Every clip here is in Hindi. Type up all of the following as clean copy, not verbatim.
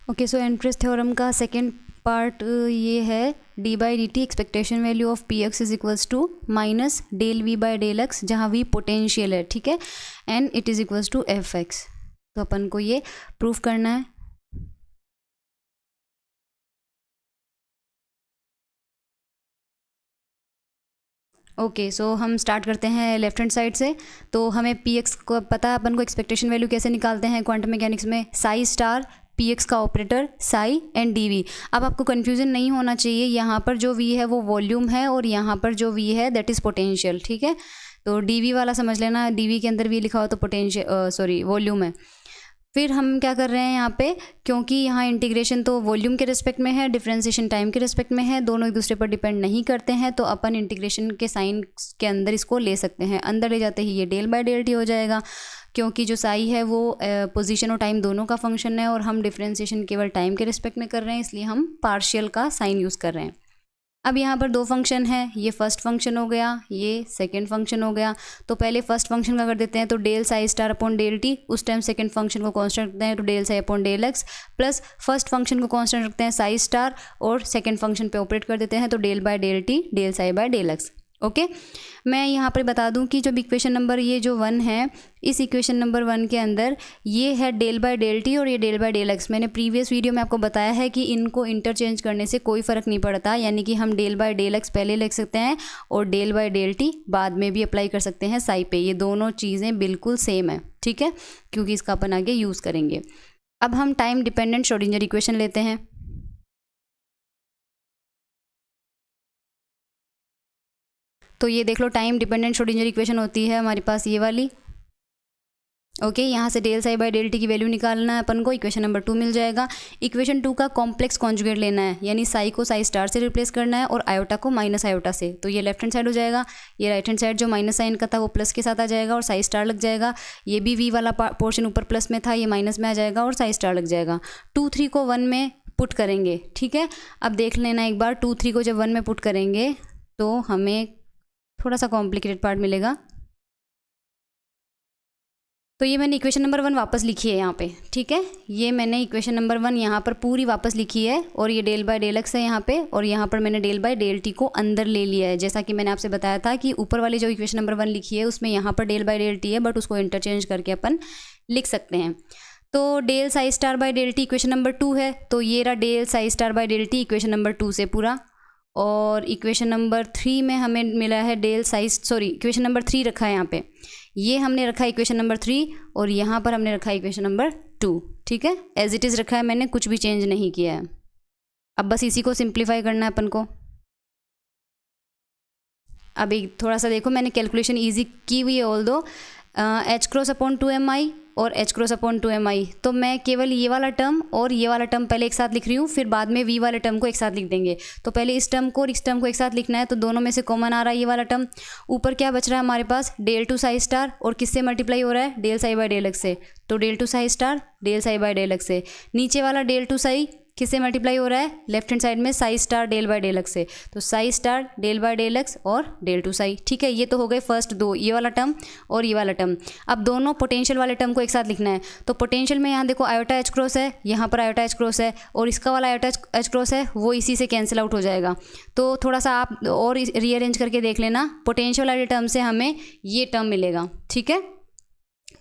ओके, सो एंट्रेस थ्योरम का सेकेंड पार्ट ये है d by d t expectation value of p x is equals to minus del V by del x, जहाँ वी पोटेंशियल है, ठीक है, and it is equals to F x. तो अपन को ये प्रूफ करना है। ओके, सो हम स्टार्ट करते हैं लेफ्ट हैंड साइड से। तो हमें पी एक्स को पता है, अपन को एक्सपेक्टेशन वैल्यू कैसे निकालते हैं क्वांटम मैकेनिक्स में, साई स्टार पी एक्स का operator psi and d V. अब आपको कन्फ्यूजन नहीं होना चाहिए, यहाँ पर जो वी है वो वॉल्यूम है और यहाँ पर जो वी है दैट इज़ पोटेंशियल, ठीक है। तो डी वी वाला समझ लेना, डी वी के अंदर वी लिखा हो तो पोटेंशियल सॉरी वॉल्यूम है। फिर हम क्या कर रहे हैं यहाँ पे, क्योंकि यहाँ इंटीग्रेशन तो वॉल्यूम के रिस्पेक्ट में है, डिफरेंशिएशन टाइम के रिस्पेक्ट में है, दोनों एक दूसरे पर डिपेंड नहीं करते हैं, तो अपन इंटीग्रेशन के साइन के अंदर इसको ले सकते हैं। अंदर ले जाते ही ये डेल बाय डेल टी हो जाएगा, क्योंकि जो साई है वो पोजीशन और टाइम दोनों का फंक्शन है और हम डिफरेंशिएशन केवल टाइम के रिस्पेक्ट में कर रहे हैं, इसलिए हम पार्शियल का साइन यूज़ कर रहे हैं। अब यहाँ पर दो फंक्शन है, ये फर्स्ट फंक्शन हो गया, ये सेकंड फंक्शन हो गया। तो पहले फर्स्ट फंक्शन का कर देते हैं, तो del psi star upon del t, उस टाइम सेकंड फंक्शन को कांस्टेंट रखते हैं तो del psi upon del x, plus first function को कांस्टेंट रखते हैं साई स्टार और सेकंड फंक्शन पे ऑपरेट कर देते हैं तो del by del t del psi by del x. Okay, मैं यहाँ पर बता दूँ कि जब इक्वेशन नंबर ये जो 1 है, इस इक्वेशन नंबर 1 के अंदर ये है डेल बाय डेल टी और ये डेल बाय डेल एक्स। मैंने प्रीवियस वीडियो में आपको बताया है कि इनको इंटरचेंज करने से कोई फ़र्क नहीं पड़ता, यानी कि हम डेल बाय डेल एक्स पहले लिख सकते हैं और डेल बाय डेल टी बाद में भी अप्लाई कर सकते हैं साई पे। ये दोनों चीज़ें बिल्कुल सेम है, ठीक है, क्योंकि इसका अपन आगे यूज़ करेंगे। अब हम टाइम डिपेंडेंट श्रोडिंगर इक्वेशन लेते हैं। तो ये देख लो, टाइम डिपेंडेंट श्रोडिंगर इक्वेशन होती है हमारे पास ये वाली। ओके, यहाँ से del psi by del t की वैल्यू निकालना है अपन को, इक्वेशन नंबर 2 मिल जाएगा। इक्वेशन 2 का कॉम्प्लेक्स कॉन्जुगेट लेना है, यानी साई को साई स्टार से रिप्लेस करना है और आयोटा को माइनस आयोटा से। तो ये लेफ्ट हैंड साइड हो जाएगा, ये राइट हैंड साइड जो माइनस साइन का था वो प्लस के साथ आ जाएगा और साई स्टार लग जाएगा। ये भी वी वाला पोर्शन ऊपर प्लस में था, ये माइनस में आ जाएगा और साई स्टार लग जाएगा। 2 3 को 1 में पुट करेंगे, ठीक है। अब देख लेना एक बार, 2 3 को जब 1 में पुट करेंगे तो हमें थोड़ा सा कॉम्प्लिकेटेड पार्ट मिलेगा। तो ये मैंने इक्वेशन नंबर 1 वापस लिखी है यहाँ पे, ठीक है। ये मैंने इक्वेशन नंबर 1 यहाँ पर पूरी वापस लिखी है और ये डेल बाय डेल एक्स है यहाँ पे, और यहाँ पर मैंने डेल बाय डेल टी को अंदर ले लिया है। जैसा कि मैंने आपसे बताया था कि ऊपर वाली जो इक्वेशन नंबर 1 लिखी है उसमें यहाँ पर डेल बाय डेल टी है, बट उसको इंटरचेंज करके अपन लिख सकते हैं। तो del psi star by del t equation number 2 है, तो ये रहा del psi star by del t equation number 2 से पूरा। और इक्वेशन नंबर 3 में हमें मिला है डेल साइज इक्वेशन नंबर 3 रखा है यहाँ पे, ये हमने रखा है इक्वेशन नंबर 3 और यहाँ पर हमने रखा है इक्वेशन नंबर 2, ठीक है। एज इट इज़ रखा है मैंने, कुछ भी चेंज नहीं किया है। अब बस इसी को सिंप्लीफाई करना है अपन को। अब एक थोड़ा सा देखो, मैंने कैलकुलेशन ईजी की हुई है, ऑल दो एच क्रॉस अपॉन 2mi और एच क्रॉस अपॉन 2mi। तो मैं केवल ये वाला टर्म और ये वाला टर्म पहले एक साथ लिख रही हूँ, फिर बाद में वी वाले टर्म को एक साथ लिख देंगे। तो पहले इस टर्म को और इस टर्म को एक साथ लिखना है, तो दोनों में से कॉमन आ रहा है ये वाला टर्म। ऊपर क्या बच रहा है हमारे पास, डेल टू साई स्टार, और किससे मल्टीप्लाई हो रहा है, del psi by del x से। तो del two psi star del psi by del x से। नीचे वाला डेल टू साई किससे मल्टीप्लाई हो रहा है, लेफ्ट हैंड साइड में psi star del by del x से। तो psi star del by del x और डेल टू साई, ठीक है। ये तो हो गए फर्स्ट दो, ये वाला टर्म और ये वाला टर्म। अब दोनों पोटेंशियल वाले टर्म को एक साथ लिखना है। तो पोटेंशियल में यहाँ देखो आयोटा एच क्रॉस है, यहाँ पर आयोटा एच क्रॉस है, और इसका वाला आयोटा एच क्रॉस है वो इसी से कैंसिल आउट हो जाएगा। तो थोड़ा सा आप और रीअरेंज करके देख लेना, पोटेंशियल वाले टर्म से हमें ये टर्म मिलेगा, ठीक है,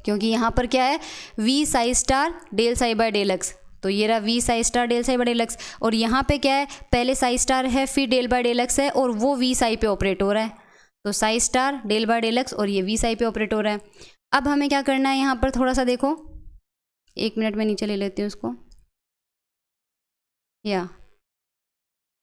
क्योंकि यहाँ पर क्या है, V psi star del psi by del x. तो ये रहा V psi star del psi by del x, और यहाँ पे क्या है, पहले साई स्टार है फिर डेल बाय डेल एक्स है और वो वी साई पे ऑपरेट हो रहा है। तो psi star del by del x और ये वी साई पे ऑपरेट हो रहा है। अब हमें क्या करना है, यहाँ पर थोड़ा सा देखो, 1 मिनट में नीचे ले लेती हूँ उसको, या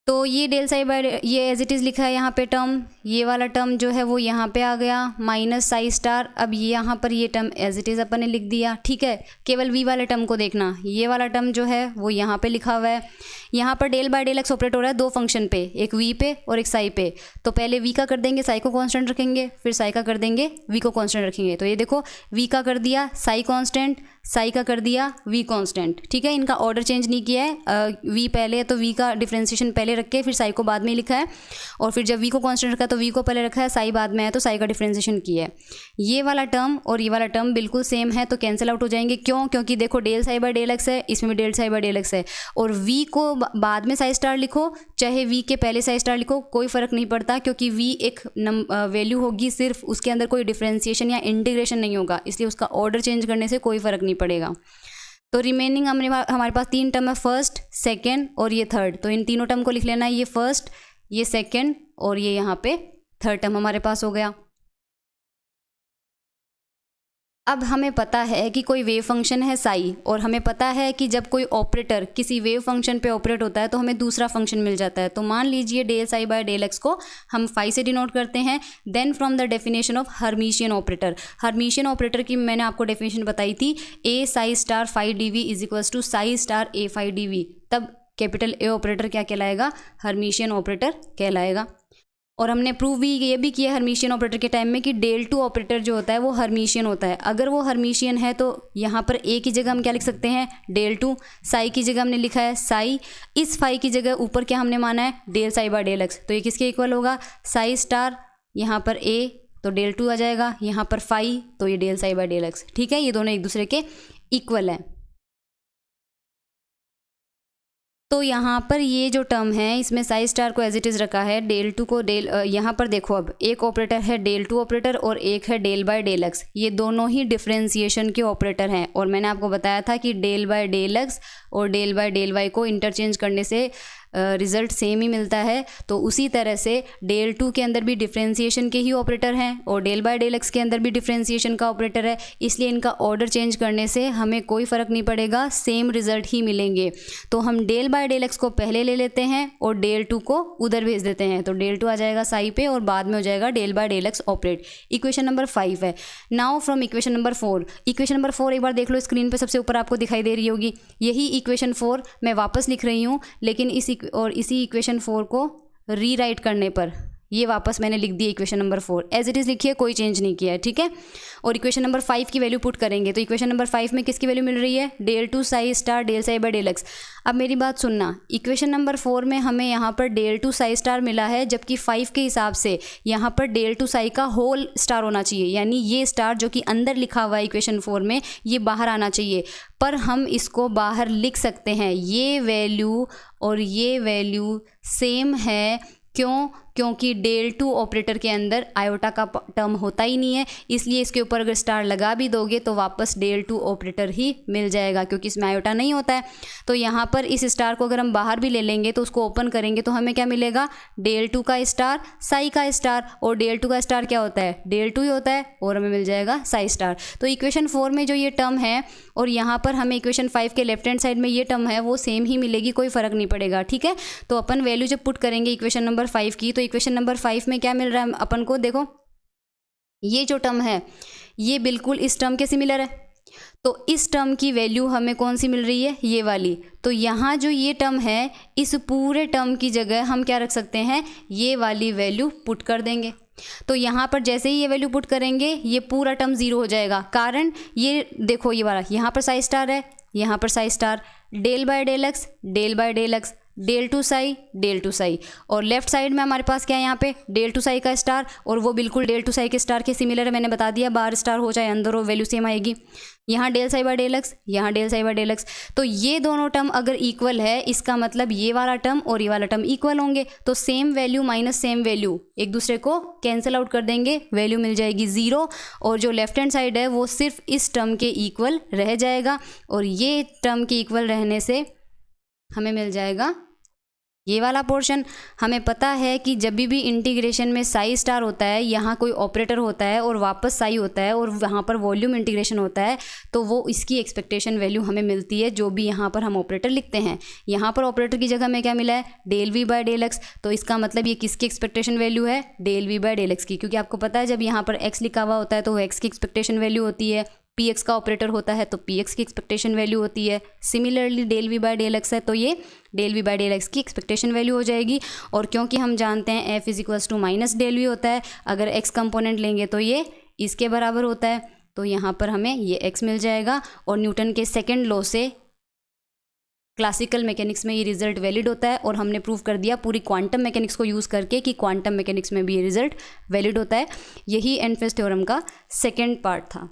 तो ये डेल साई बाय ये एज इट इज़ लिखा है यहाँ पे टर्म, ये वाला टर्म जो है वो यहाँ पे आ गया माइनस साई स्टार। अब ये यहाँ पर ये टर्म एज इट इज़ अपन ने लिख दिया, ठीक है। केवल वी वाले टर्म को देखना, ये वाला टर्म जो है वो यहाँ पे लिखा हुआ है। यहाँ पर del by del x operate हो रहा है दो फंक्शन पे, एक वी पे और एक साई पे। तो पहले वी का कर देंगे, साई को कांस्टेंट रखेंगे, फिर साई का कर देंगे, वी को कांस्टेंट रखेंगे। तो ये देखो, वी का कर दिया साई कांस्टेंट, साई का कर दिया वी कांस्टेंट, ठीक है, इनका ऑर्डर चेंज नहीं किया है, वी पहले है तो वी का डिफ्रेंशिएशन पहले रख के फिर साई को बाद में लिखा है, और फिर जब वी को कांस्टेंट रखा तो वी को पहले रखा है, साई बाद में है तो साई का डिफ्रेंशिएशन किया है। ये वाला टर्म और ये वाला टर्म बिल्कुल सेम है तो कैंसिल आउट हो जाएंगे। क्यों? क्योंकि देखो del psi by del x है, इसमें भी del psi by del x है, और वी को बाद में साई स्टार लिखो चाहे वी के पहले साई स्टार लिखो कोई फर्क नहीं पड़ता, क्योंकि वी एक वैल्यू होगी, सिर्फ उसके अंदर कोई डिफ्रेंशिएशन या इंटीग्रेशन नहीं होगा, इसलिए उसका ऑर्डर चेंज करने से कोई फर्क नहीं पड़ेगा। तो रिमेनिंग हमारे पास 3 टर्म है, फर्स्ट, सेकेंड और ये थर्ड। तो इन तीनों टर्म को लिख लेना है, ये फर्स्ट, ये सेकेंड और ये यहाँ पे थर्ड टर्म हमारे पास हो गया। अब हमें पता है कि कोई वेव फंक्शन है साई, और हमें पता है कि जब कोई ऑपरेटर किसी वेव फंक्शन पे ऑपरेट होता है तो हमें दूसरा फंक्शन मिल जाता है। तो मान लीजिए del psi by del x को हम फाई से डिनोट करते हैं। Then from the definition of Hermitian operator, Hermitian operator की मैंने आपको डेफिनेशन बताई थी, A psi star phi d v is equals to psi star A phi d v. तब कैपिटल ए ऑपरेटर क्या कहलाएगा? हर्मिशियन ऑपरेटर कहलाएगा। और हमने प्रूव भी ये भी किया हर्मिशियन ऑपरेटर के टाइम में कि डेल टू ऑपरेटर जो होता है वो हर्मिशियन होता है। अगर वो हर्मिशियन है तो यहाँ पर ए की जगह हम क्या लिख सकते हैं? Del two. साई की जगह हमने लिखा है साई, इस फाई की जगह ऊपर क्या हमने माना है? Del psi by del x. तो ये किसके इक्वल होगा? साई स्टार, यहाँ पर ए तो डेल टू आ जाएगा, यहाँ पर फाई तो ये del psi by del x. ठीक है, ये दोनों एक दूसरे के इक्वल हैं। तो यहाँ पर ये जो टर्म है इसमें साई स्टार को एज इट इज़ रखा है, डेल टू को डेल, यहाँ पर देखो अब एक ऑपरेटर है डेल टू ऑपरेटर और एक है डेल बाय डेल एक्स, ये दोनों ही डिफरेंशिएशन के ऑपरेटर हैं। और मैंने आपको बताया था कि डेल बाय डेल एक्स और डेल बाय डेल वाई को इंटरचेंज करने से रिजल्ट सेम ही मिलता है। तो उसी तरह से डेल टू के अंदर भी डिफरेंशिएशन के ही ऑपरेटर हैं और डेल बाय डेल एक्स के अंदर भी डिफरेंशिएशन का ऑपरेटर है, इसलिए इनका ऑर्डर चेंज करने से हमें कोई फ़र्क नहीं पड़ेगा, सेम रिजल्ट ही मिलेंगे। तो हम डेल बाय डेल एक्स को पहले ले लेते हैं और डेल टू को उधर भेज देते हैं, तो डेल टू आ जाएगा साई पे और बाद में हो जाएगा del by del x operate. Equation number 5 है। Now from equation number 4, equation number 4 एक बार देख लो, स्क्रीन पे सबसे ऊपर आपको दिखाई दे रही होगी, यही इक्वेशन 4 मैं वापस लिख रही हूँ, लेकिन इसी इक्वेशन 4 को रीराइट करने पर ये वापस मैंने लिख दी equation number 4, as it is लिखी है, कोई चेंज नहीं किया है। ठीक है, और इक्वेशन नंबर 5 की वैल्यू पुट करेंगे तो इक्वेशन नंबर 5 में किसकी वैल्यू मिल रही है? Del two psi star del psi by del x. अब मेरी बात सुनना, इक्वेशन नंबर 4 में हमें यहाँ पर डेल टू साई स्टार मिला है, जबकि 5 के हिसाब से यहाँ पर डेल टू साई का होल स्टार होना चाहिए, यानी ये स्टार जो कि अंदर लिखा हुआ है इक्वेशन 4 में ये बाहर आना चाहिए, पर हम इसको बाहर लिख सकते हैं। ये वैल्यू और ये वैल्यू सेम है, क्यों? क्योंकि डेल टू ऑपरेटर के अंदर आयोटा का टर्म होता ही नहीं है, इसलिए इसके ऊपर अगर स्टार लगा भी दोगे तो वापस डेल टू ऑपरेटर ही मिल जाएगा, क्योंकि इसमें आयोटा नहीं होता है। तो यहाँ पर इस स्टार को अगर हम बाहर भी ले लेंगे तो उसको ओपन करेंगे तो हमें क्या मिलेगा? डेल टू का स्टार, साई का स्टार, और डेल टू का स्टार क्या होता है? डेल टू ही होता है, और हमें मिल जाएगा साई स्टार। तो इक्वेशन 4 में जो ये टर्म है और यहाँ पर हमें इक्वेशन 5 के लेफ्ट हैंड साइड में ये टर्म है वो सेम ही मिलेगी, कोई फ़र्क नहीं पड़ेगा। ठीक है, तो अपन वैल्यू जब पुट करेंगे इक्वेशन नंबर 5 की, तो इक्वेशन नंबर 5 में क्या मिल रहा है अपन को? देखो ये जो टर्म है ये बिल्कुल इस टर्म के सिमिलर है, तो इस टर्म की वैल्यू हमें कौन सी मिल रही है? ये वाली। तो यहाँ जो ये टर्म है इस पूरे टर्म की जगह हम क्या रख सकते हैं? ये वाली वैल्यू पुट कर देंगे। तो यहाँ पर जैसे ही ये वैल्यू पुट करेंगे ये पूरा टर्म 0 हो जाएगा, कारण ये देखो ये वाला यहाँ पर साई स्टार है, यहाँ पर psi star, del by del x, del by del x, del two psi, और लेफ्ट साइड में हमारे पास क्या है? यहाँ पे डेल टू साई का स्टार, और वो बिल्कुल डेल टू साई के स्टार के सिमिलर है, मैंने बता दिया, बाहर स्टार हो चाहे अंदर हो वैल्यू सेम आएगी। यहाँ del psi by del x, यहाँ del psi by del x. तो ये दोनों टर्म अगर इक्वल है इसका मतलब ये वाला टर्म और ये वाला टर्म इक्वल होंगे, तो same value minus same value एक दूसरे को कैंसिल आउट कर देंगे, वैल्यू मिल जाएगी 0, और जो लेफ्ट हैंड साइड है वो सिर्फ इस टर्म के इक्वल रह जाएगा, और ये टर्म के इक्वल रहने से हमें मिल जाएगा ये वाला पोर्शन। हमें पता है कि जब भी इंटीग्रेशन में साई स्टार होता है, यहाँ कोई ऑपरेटर होता है और वापस साई होता है और वहाँ पर वॉल्यूम इंटीग्रेशन होता है, तो वो इसकी एक्सपेक्टेशन वैल्यू हमें मिलती है जो भी यहाँ पर हम ऑपरेटर लिखते हैं। यहाँ पर ऑपरेटर की जगह में क्या मिला है? Del V by del x. तो इसका मतलब ये किसकी एक्सपेक्टेशन वैल्यू है? Del V by del x की, क्योंकि आपको पता है जब यहाँ पर एक्स लिखा हुआ होता है तो वो एक्स की एक्सपेक्टेशन वैल्यू होती है, पी एक्स का ऑपरेटर होता है तो पी एक्स की एक्सपेक्टेशन वैल्यू होती है। Similarly del V by del x है तो ये del V by del x की एक्सपेक्टेशन वैल्यू हो जाएगी, और क्योंकि हम जानते हैं F is equals to minus del V होता है, अगर एक्स कंपोनेंट लेंगे तो ये इसके बराबर होता है। तो यहाँ पर हमें ये x मिल जाएगा और न्यूटन के सेकंड लॉ से क्लासिकल मैकेनिक्स में ये रिजल्ट वैलिड होता है और हमने प्रूव कर दिया पूरी क्वांटम मैकेनिक्स को यूज़ करके कि क्वांटम मैकेनिक्स में भी ये रिजल्ट वैलिड होता है। यही एनफेस थ्योरम का सेकंड पार्ट था।